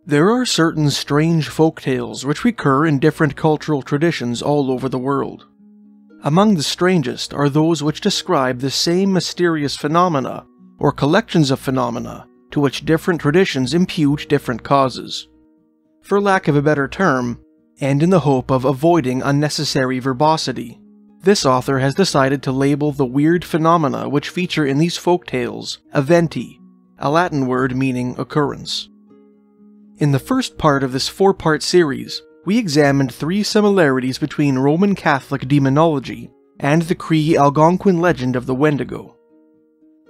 There are certain strange folktales which recur in different cultural traditions all over the world. Among the strangest are those which describe the same mysterious phenomena or collections of phenomena to which different traditions impute different causes. For lack of a better term, and in the hope of avoiding unnecessary verbosity, this author has decided to label the weird phenomena which feature in these folktales eventi, a Latin word meaning occurrence. In the first part of this 4-part series, we examined 3 similarities between Roman Catholic demonology and the Cree Algonquin legend of the Wendigo.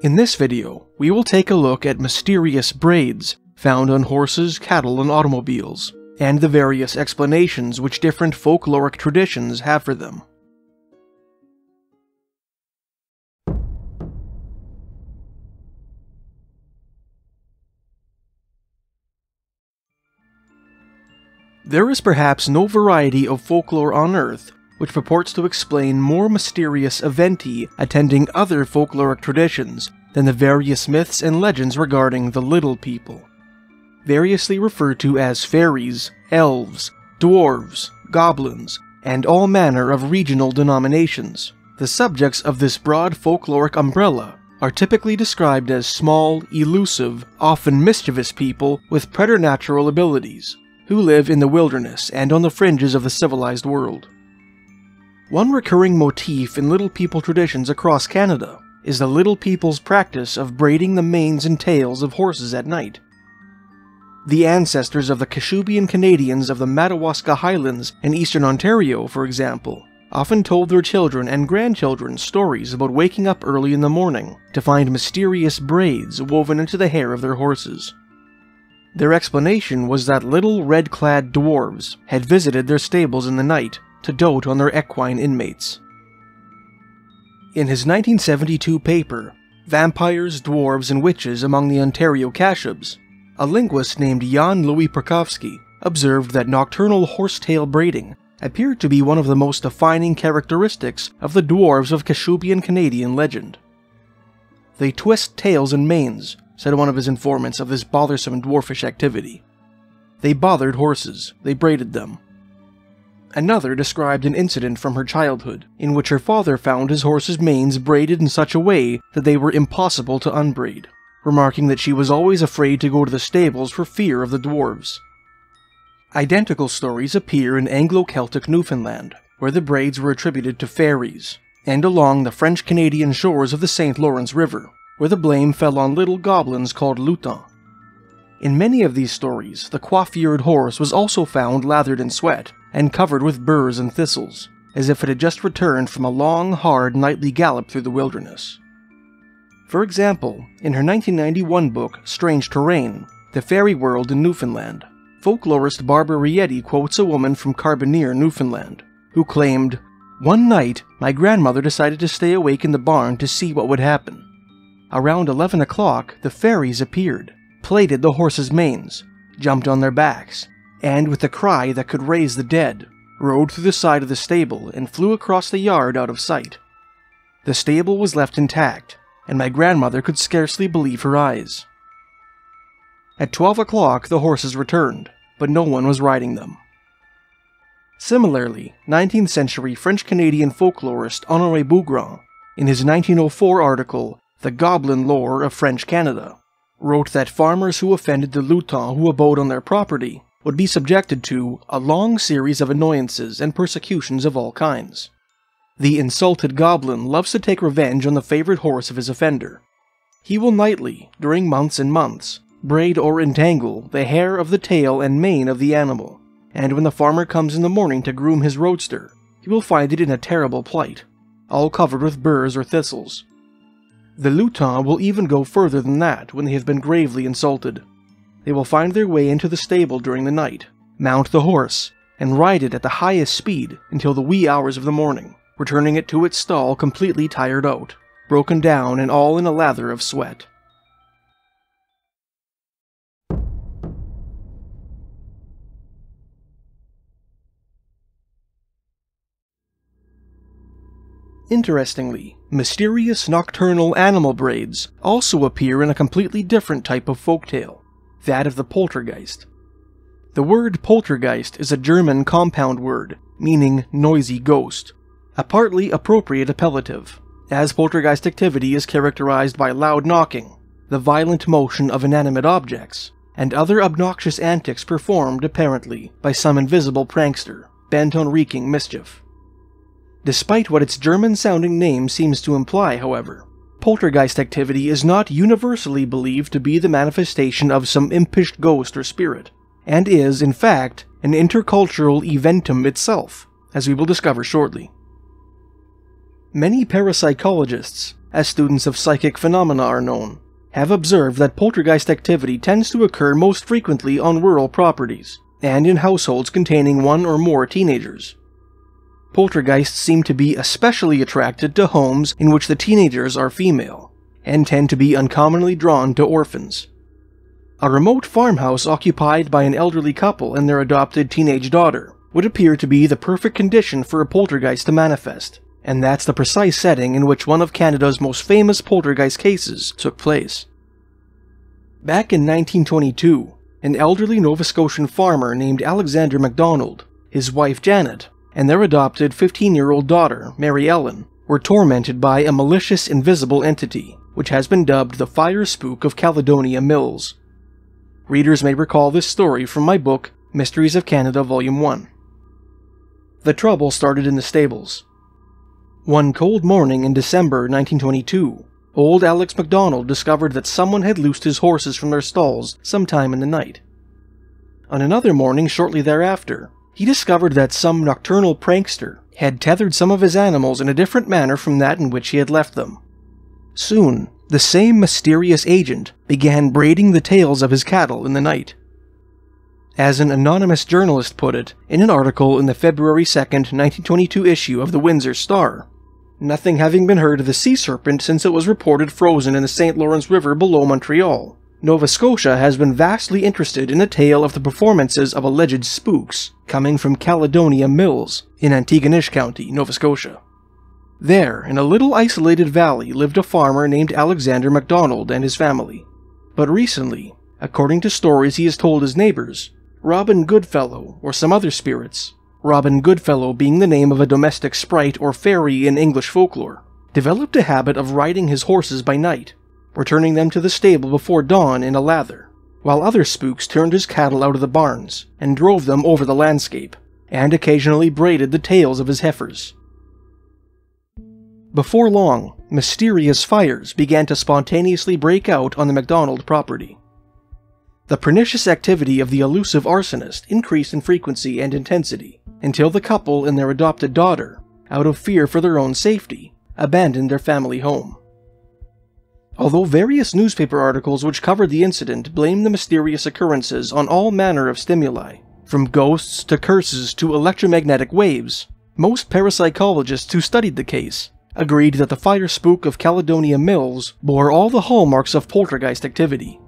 In this video, we will take a look at mysterious braids found on horses, cattle, and automobiles, and the various explanations which different folkloric traditions have for them. There is perhaps no variety of folklore on Earth which purports to explain more mysterious eventi attending other folkloric traditions than the various myths and legends regarding the Little People. Variously referred to as fairies, elves, dwarves, goblins, and all manner of regional denominations, the subjects of this broad folkloric umbrella are typically described as small, elusive, often mischievous people with preternatural abilities, who live in the wilderness and on the fringes of the civilized world. One recurring motif in Little People traditions across Canada is the Little People's practice of braiding the manes and tails of horses at night. The ancestors of the Kashubian Canadians of the Madawaska Highlands in eastern Ontario, for example, often told their children and grandchildren stories about waking up early in the morning to find mysterious braids woven into the hair of their horses. Their explanation was that little red-clad dwarves had visited their stables in the night to dote on their equine inmates. In his 1972 paper, Vampires, Dwarves, and Witches Among the Ontario Kashubs, a linguist named Jan-Louis Perkowski observed that nocturnal horsetail braiding appeared to be one of the most defining characteristics of the dwarves of Kashubian Canadian legend. They twist tails and manes, said one of his informants of this bothersome dwarfish activity. They bothered horses, they braided them. Another described an incident from her childhood, in which her father found his horse's manes braided in such a way that they were impossible to unbraid, remarking that she was always afraid to go to the stables for fear of the dwarves. Identical stories appear in Anglo-Celtic Newfoundland, where the braids were attributed to fairies, and along the French-Canadian shores of the St. Lawrence River, where the blame fell on little goblins called lutins. In many of these stories, the coiffured horse was also found lathered in sweat and covered with burrs and thistles, as if it had just returned from a long, hard nightly gallop through the wilderness. For example, in her 1991 book, Strange Terrain, The Fairy World in Newfoundland, folklorist Barbara Rietti quotes a woman from Carbonear, Newfoundland, who claimed, "One night, my grandmother decided to stay awake in the barn to see what would happen. Around 11 o'clock, the fairies appeared, plaited the horses' manes, jumped on their backs, and with a cry that could raise the dead, rode through the side of the stable and flew across the yard out of sight. The stable was left intact, and my grandmother could scarcely believe her eyes. At 12 o'clock, the horses returned, but no one was riding them." Similarly, 19th century French-Canadian folklorist Honoré Bougrand, in his 1904 article, The Goblin Lore of French Canada, wrote that farmers who offended the lutins who abode on their property would be subjected to a long series of annoyances and persecutions of all kinds. The insulted goblin loves to take revenge on the favorite horse of his offender. He will nightly, during months and months, braid or entangle the hair of the tail and mane of the animal, and when the farmer comes in the morning to groom his roadster, he will find it in a terrible plight, all covered with burrs or thistles. The lutins will even go further than that when they have been gravely insulted. They will find their way into the stable during the night, mount the horse, and ride it at the highest speed until the wee hours of the morning, returning it to its stall completely tired out, broken down and all in a lather of sweat. Interestingly, mysterious nocturnal animal braids also appear in a completely different type of folktale, that of the Poltergeist. The word poltergeist is a German compound word, meaning noisy ghost, a partly appropriate appellative, as poltergeist activity is characterized by loud knocking, the violent motion of inanimate objects, and other obnoxious antics performed, apparently, by some invisible prankster, bent on wreaking mischief. Despite what its German-sounding name seems to imply, however, poltergeist activity is not universally believed to be the manifestation of some impish ghost or spirit, and is, in fact, an intercultural eventum itself, as we will discover shortly. Many parapsychologists, as students of psychic phenomena are known, have observed that poltergeist activity tends to occur most frequently on rural properties, and in households containing one or more teenagers. Poltergeists seem to be especially attracted to homes in which the teenagers are female, and tend to be uncommonly drawn to orphans. A remote farmhouse occupied by an elderly couple and their adopted teenage daughter would appear to be the perfect condition for a poltergeist to manifest, and that's the precise setting in which one of Canada's most famous poltergeist cases took place. Back in 1922, an elderly Nova Scotian farmer named Alexander MacDonald, his wife Janet, and their adopted 15-year-old daughter, Mary Ellen, were tormented by a malicious invisible entity, which has been dubbed the Fire Spook of Caledonia Mills. Readers may recall this story from my book, Mysteries of Canada Volume 1. The trouble started in the stables. One cold morning in December 1922, old Alex MacDonald discovered that someone had loosed his horses from their stalls sometime in the night. On another morning shortly thereafter, he discovered that some nocturnal prankster had tethered some of his animals in a different manner from that in which he had left them. Soon, the same mysterious agent began braiding the tails of his cattle in the night. As an anonymous journalist put it in an article in the February 2, 1922 issue of the Windsor Star, nothing having been heard of the sea serpent since it was reported frozen in the St. Lawrence River below Montreal, Nova Scotia has been vastly interested in a tale of the performances of alleged spooks coming from Caledonia Mills in Antigonish County, Nova Scotia. There, in a little isolated valley, lived a farmer named Alexander MacDonald and his family. But recently, according to stories he has told his neighbors, Robin Goodfellow, or some other spirits, Robin Goodfellow being the name of a domestic sprite or fairy in English folklore, developed a habit of riding his horses by night, returning them to the stable before dawn in a lather, while other spooks turned his cattle out of the barns and drove them over the landscape, and occasionally braided the tails of his heifers. Before long, mysterious fires began to spontaneously break out on the MacDonald property. The pernicious activity of the elusive arsonist increased in frequency and intensity, until the couple and their adopted daughter, out of fear for their own safety, abandoned their family home. Although various newspaper articles which covered the incident blamed the mysterious occurrences on all manner of stimuli, from ghosts to curses to electromagnetic waves, most parapsychologists who studied the case agreed that the fire spook of Caledonia Mills bore all the hallmarks of poltergeist activity.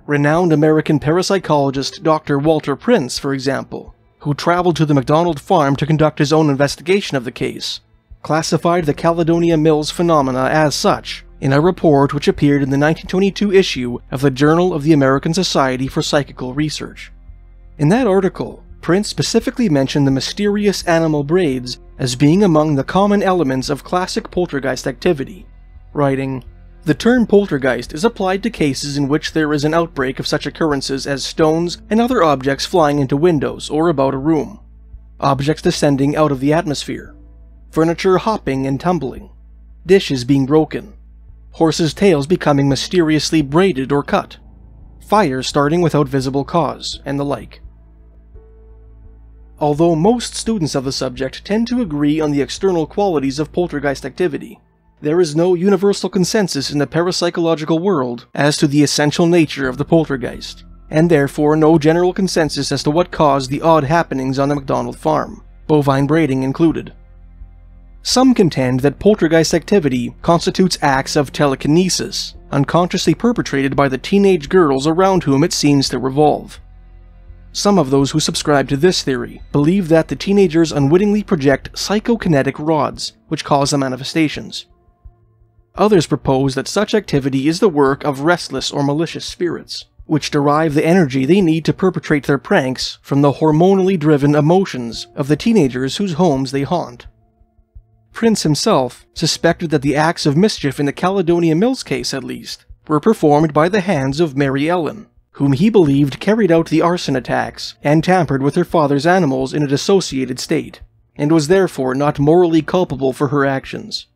Renowned American parapsychologist Dr. Walter Prince, for example, who traveled to the MacDonald farm to conduct his own investigation of the case, classified the Caledonia Mills phenomena as such in a report which appeared in the 1922 issue of the Journal of the American Society for Psychical Research. In that article, Prince specifically mentioned the mysterious animal braids as being among the common elements of classic poltergeist activity, writing, "The term poltergeist is applied to cases in which there is an outbreak of such occurrences as stones and other objects flying into windows or about a room, objects descending out of the atmosphere, furniture hopping and tumbling, dishes being broken, horses' tails becoming mysteriously braided or cut, fires starting without visible cause, and the like." Although most students of the subject tend to agree on the external qualities of poltergeist activity, there is no universal consensus in the parapsychological world as to the essential nature of the poltergeist, and therefore no general consensus as to what caused the odd happenings on the MacDonald farm, bovine braiding included. Some contend that poltergeist activity constitutes acts of telekinesis, unconsciously perpetrated by the teenage girls around whom it seems to revolve. Some of those who subscribe to this theory believe that the teenagers unwittingly project psychokinetic rods, which cause the manifestations. Others propose that such activity is the work of restless or malicious spirits, which derive the energy they need to perpetrate their pranks from the hormonally driven emotions of the teenagers whose homes they haunt. Prince himself suspected that the acts of mischief in the Caledonia Mills case, at least, were performed by the hands of Mary Ellen, whom he believed carried out the arson attacks and tampered with her father's animals in a dissociated state, and was therefore not morally culpable for her actions.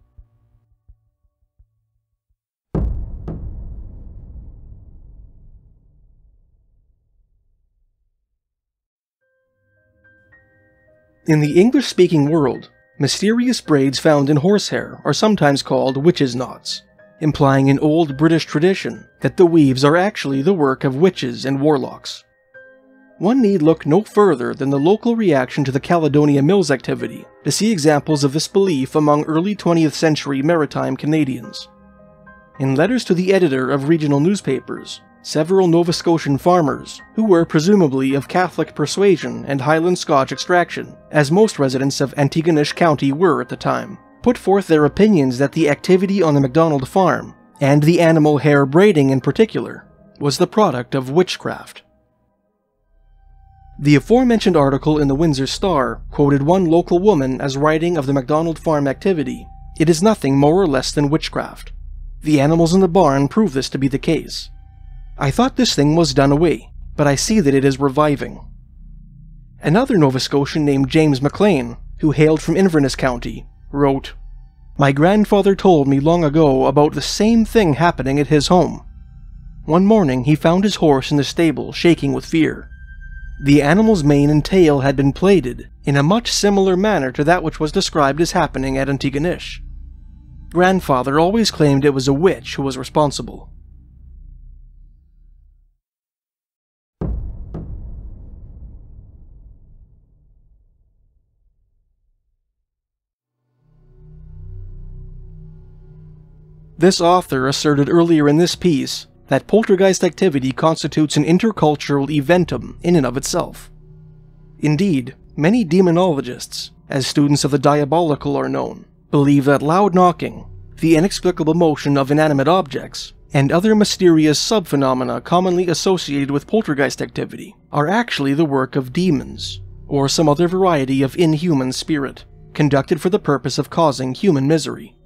In the English-speaking world, mysterious braids found in horsehair are sometimes called witches' knots, implying an old British tradition that the weaves are actually the work of witches and warlocks. One need look no further than the local reaction to the Caledonia Mills activity to see examples of this belief among early 20th century maritime Canadians. In letters to the editor of regional newspapers, several Nova Scotian farmers, who were presumably of Catholic persuasion and Highland Scotch extraction, as most residents of Antigonish County were at the time, put forth their opinions that the activity on the MacDonald farm, and the animal hair braiding in particular, was the product of witchcraft. The aforementioned article in the Windsor Star quoted one local woman as writing of the MacDonald farm activity. It is nothing more or less than witchcraft. The animals in the barn prove this to be the case. I thought this thing was done away, but I see that it is reviving. Another Nova Scotian named James McLean, who hailed from Inverness County, wrote, "My grandfather told me long ago about the same thing happening at his home. One morning he found his horse in the stable shaking with fear. The animal's mane and tail had been plaited in a much similar manner to that which was described as happening at Antigonish. Grandfather always claimed it was a witch who was responsible." This author asserted earlier in this piece that poltergeist activity constitutes an intercultural eventum in and of itself. Indeed, many demonologists, as students of the diabolical are known, believe that loud knocking, the inexplicable motion of inanimate objects, and other mysterious subphenomena commonly associated with poltergeist activity are actually the work of demons, or some other variety of inhuman spirit, conducted for the purpose of causing human misery.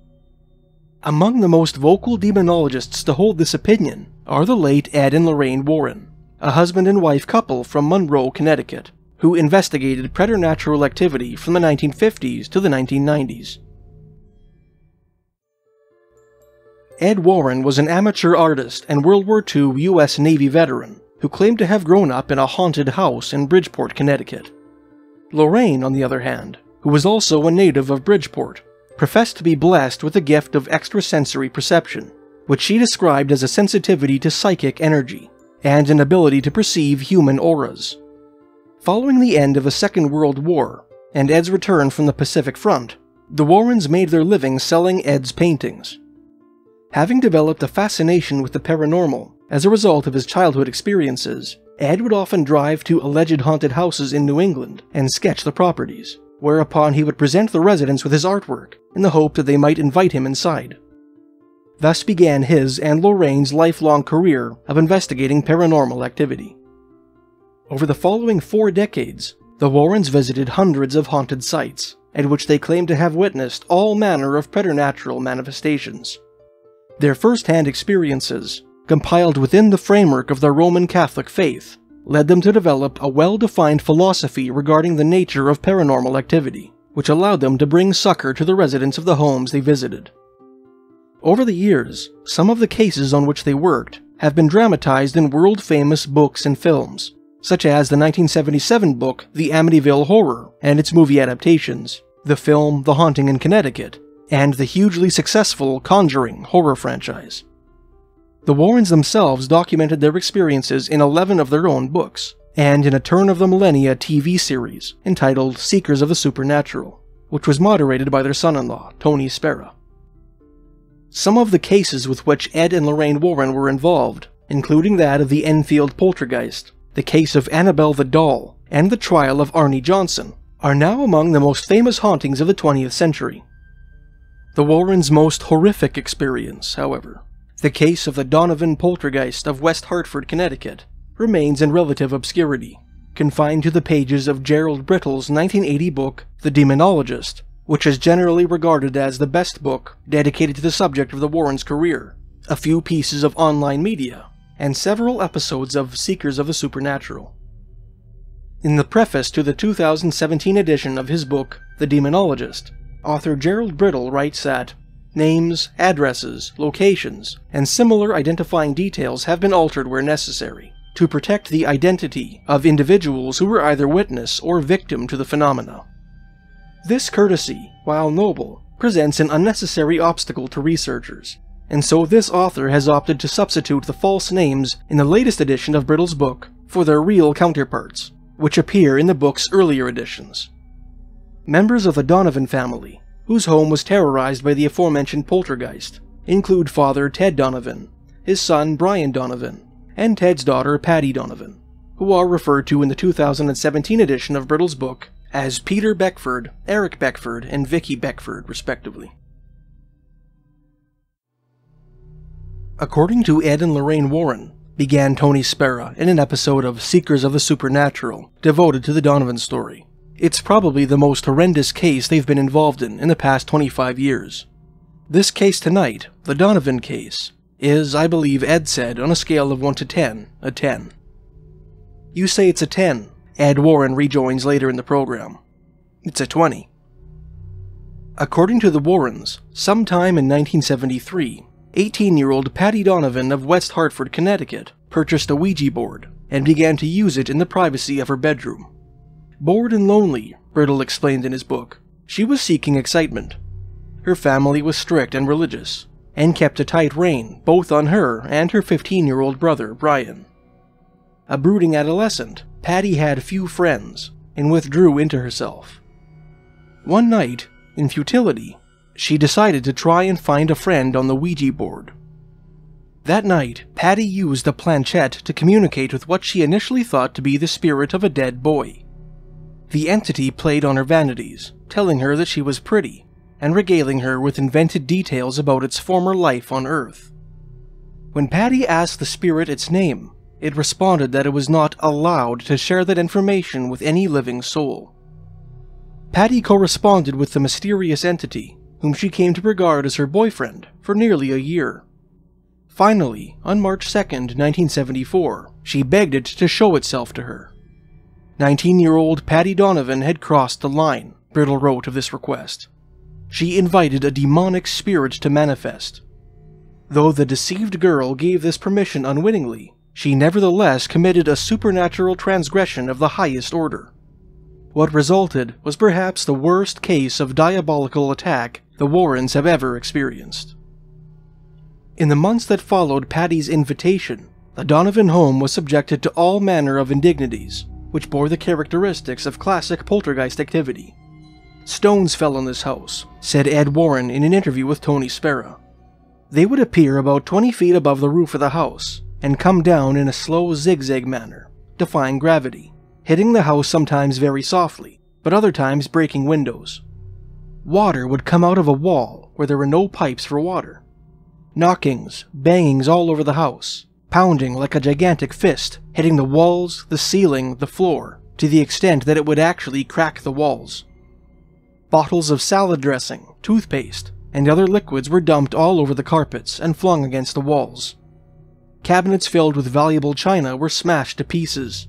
Among the most vocal demonologists to hold this opinion are the late Ed and Lorraine Warren, a husband and wife couple from Monroe, Connecticut, who investigated preternatural activity from the 1950s to the 1990s. Ed Warren was an amateur artist and World War II U.S. Navy veteran who claimed to have grown up in a haunted house in Bridgeport, Connecticut. Lorraine, on the other hand, who was also a native of Bridgeport, professed to be blessed with the gift of extrasensory perception, which she described as a sensitivity to psychic energy, and an ability to perceive human auras. Following the end of the Second World War, and Ed's return from the Pacific Front, the Warrens made their living selling Ed's paintings. Having developed a fascination with the paranormal as a result of his childhood experiences, Ed would often drive to alleged haunted houses in New England and sketch the properties, whereupon he would present the residents with his artwork in the hope that they might invite him inside. Thus began his and Lorraine's lifelong career of investigating paranormal activity. Over the following 4 decades, the Warrens visited hundreds of haunted sites, at which they claimed to have witnessed all manner of preternatural manifestations. Their first-hand experiences, compiled within the framework of their Roman Catholic faith, led them to develop a well-defined philosophy regarding the nature of paranormal activity, which allowed them to bring succor to the residents of the homes they visited. Over the years, some of the cases on which they worked have been dramatized in world-famous books and films, such as the 1977 book The Amityville Horror and its movie adaptations, the film The Haunting in Connecticut, and the hugely successful Conjuring horror franchise. The Warrens themselves documented their experiences in 11 of their own books, and in a Turn of the Millennia TV series entitled Seekers of the Supernatural, which was moderated by their son-in-law, Tony Spera. Some of the cases with which Ed and Lorraine Warren were involved, including that of the Enfield Poltergeist, the case of Annabelle the Doll, and the trial of Arnie Johnson, are now among the most famous hauntings of the 20th century. The Warrens' most horrific experience, however, The case of the Donovan poltergeist of West Hartford, Connecticut, remains in relative obscurity, confined to the pages of Gerald Brittle's 1980 book, The Demonologist, which is generally regarded as the best book dedicated to the subject of the Warrens' career, a few pieces of online media, and several episodes of Seekers of the Supernatural. In the preface to the 2017 edition of his book, The Demonologist, author Gerald Brittle writes that names, addresses, locations, and similar identifying details have been altered where necessary to protect the identity of individuals who were either witness or victim to the phenomena. This courtesy, while noble, presents an unnecessary obstacle to researchers, and so this author has opted to substitute the false names in the latest edition of Brittle's book for their real counterparts, which appear in the book's earlier editions. Members of the Donovan family, whose home was terrorized by the aforementioned poltergeist, include Father Ted Donovan, his son Brian Donovan, and Ted's daughter Patty Donovan, who are referred to in the 2017 edition of Brittle's book as Peter Beckford, Eric Beckford, and Vicky Beckford, respectively. According to Ed and Lorraine Warren, began Tony Spera in an episode of Seekers of the Supernatural devoted to the Donovan story. It's probably the most horrendous case they've been involved in the past 25 years. This case tonight, the Donovan case, is, I believe Ed said, on a scale of 1 to 10, a 10. You say it's a 10, Ed Warren rejoins later in the program. It's a 20. According to the Warrens, sometime in 1973, 18-year-old Patty Donovan of West Hartford, Connecticut, purchased a Ouija board and began to use it in the privacy of her bedroom. Bored and lonely, Brittle explained in his book, she was seeking excitement. Her family was strict and religious, and kept a tight rein both on her and her 15-year-old brother, Brian. A brooding adolescent, Patty had few friends and withdrew into herself. One night, in futility, she decided to try and find a friend on the Ouija board. That night, Patty used a planchette to communicate with what she initially thought to be the spirit of a dead boy. The entity played on her vanities, telling her that she was pretty, and regaling her with invented details about its former life on Earth. When Patty asked the spirit its name, it responded that it was not allowed to share that information with any living soul. Patty corresponded with the mysterious entity, whom she came to regard as her boyfriend, for nearly a year. Finally, on March 2nd, 1974, she begged it to show itself to her. 19-year-old Patty Donovan had crossed the line, Brittle wrote of this request. She invited a demonic spirit to manifest. Though the deceived girl gave this permission unwittingly, she nevertheless committed a supernatural transgression of the highest order. What resulted was perhaps the worst case of diabolical attack the Warrens have ever experienced. In the months that followed Patty's invitation, the Donovan home was subjected to all manner of indignities, which bore the characteristics of classic poltergeist activity. Stones fell on this house, said Ed Warren in an interview with Tony Spera. They would appear about 20 feet above the roof of the house, and come down in a slow zigzag manner, defying gravity, hitting the house sometimes very softly, but other times breaking windows. Water would come out of a wall where there were no pipes for water. Knockings, bangings all over the house, pounding like a gigantic fist, hitting the walls, the ceiling, the floor, to the extent that it would actually crack the walls. Bottles of salad dressing, toothpaste, and other liquids were dumped all over the carpets and flung against the walls. Cabinets filled with valuable china were smashed to pieces.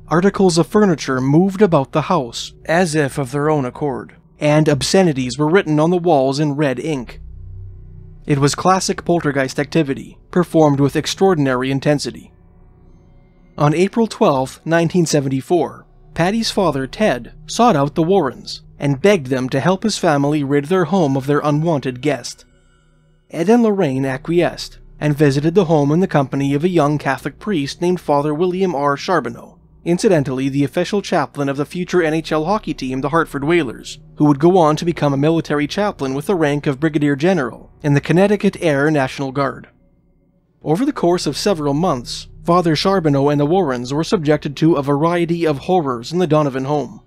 Articles of furniture moved about the house as if of their own accord, and obscenities were written on the walls in red ink. It was classic poltergeist activity, performed with extraordinary intensity. On April 12, 1974, Patty's father, Ted, sought out the Warrens and begged them to help his family rid their home of their unwanted guest. Ed and Lorraine acquiesced and visited the home in the company of a young Catholic priest named Father William R. Charbonneau, incidentally the official chaplain of the future NHL hockey team, the Hartford Whalers, who would go on to become a military chaplain with the rank of Brigadier General in the Connecticut Air National Guard. Over the course of several months, Father Charbonneau and the Warrens were subjected to a variety of horrors in the Donovan home.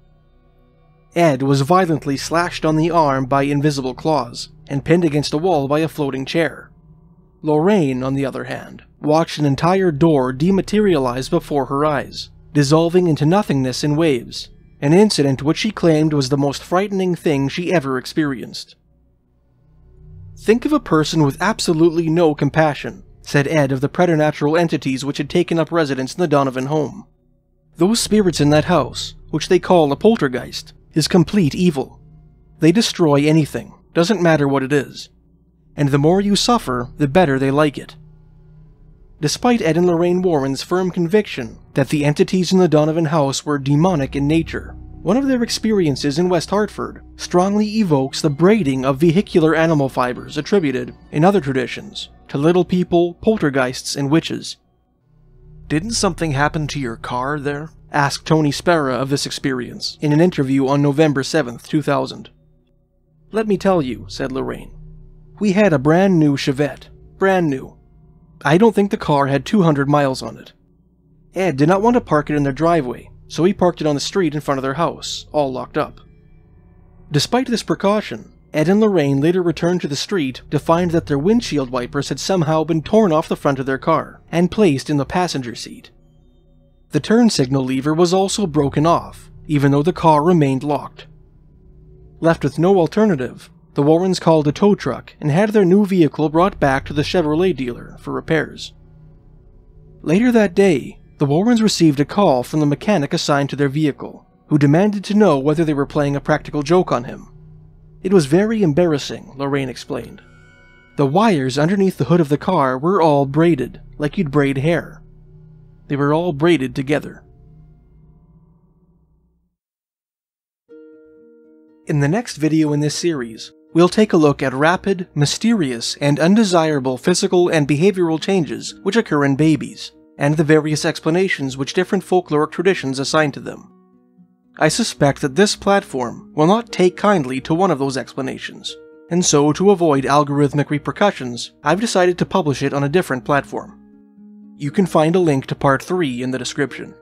Ed was violently slashed on the arm by invisible claws and pinned against a wall by a floating chair. Lorraine, on the other hand, watched an entire door dematerialize before her eyes, dissolving into nothingness in waves, an incident which she claimed was the most frightening thing she ever experienced. "Think of a person with absolutely no compassion," said Ed of the preternatural entities which had taken up residence in the Donovan home. "Those spirits in that house, which they call a poltergeist, is complete evil. They destroy anything, doesn't matter what it is. And the more you suffer, the better they like it." Despite Ed and Lorraine Warren's firm conviction that the entities in the Donovan house were demonic in nature, one of their experiences in West Hartford strongly evokes the braiding of vehicular animal fibers attributed, in other traditions, to little people, poltergeists, and witches. "Didn't something happen to your car there?" asked Tony Spera of this experience in an interview on November 7th, 2000. "Let me tell you," said Lorraine. "We had a brand new Chevette. Brand new. I don't think the car had 200 miles on it. Ed did not want to park it in their driveway, so he parked it on the street in front of their house, all locked up." Despite this precaution, Ed and Lorraine later returned to the street to find that their windshield wipers had somehow been torn off the front of their car and placed in the passenger seat. The turn signal lever was also broken off, even though the car remained locked. Left with no alternative, the Warrens called a tow truck and had their new vehicle brought back to the Chevrolet dealer for repairs. Later that day, the Warrens received a call from the mechanic assigned to their vehicle, who demanded to know whether they were playing a practical joke on him. "It was very embarrassing," Lorraine explained. "The wires underneath the hood of the car were all braided, like you'd braid hair. They were all braided together." In the next video in this series, we'll take a look at rapid, mysterious, and undesirable physical and behavioral changes which occur in babies, and the various explanations which different folkloric traditions assign to them. I suspect that this platform will not take kindly to one of those explanations, and so to avoid algorithmic repercussions, I've decided to publish it on a different platform. You can find a link to part 3 in the description.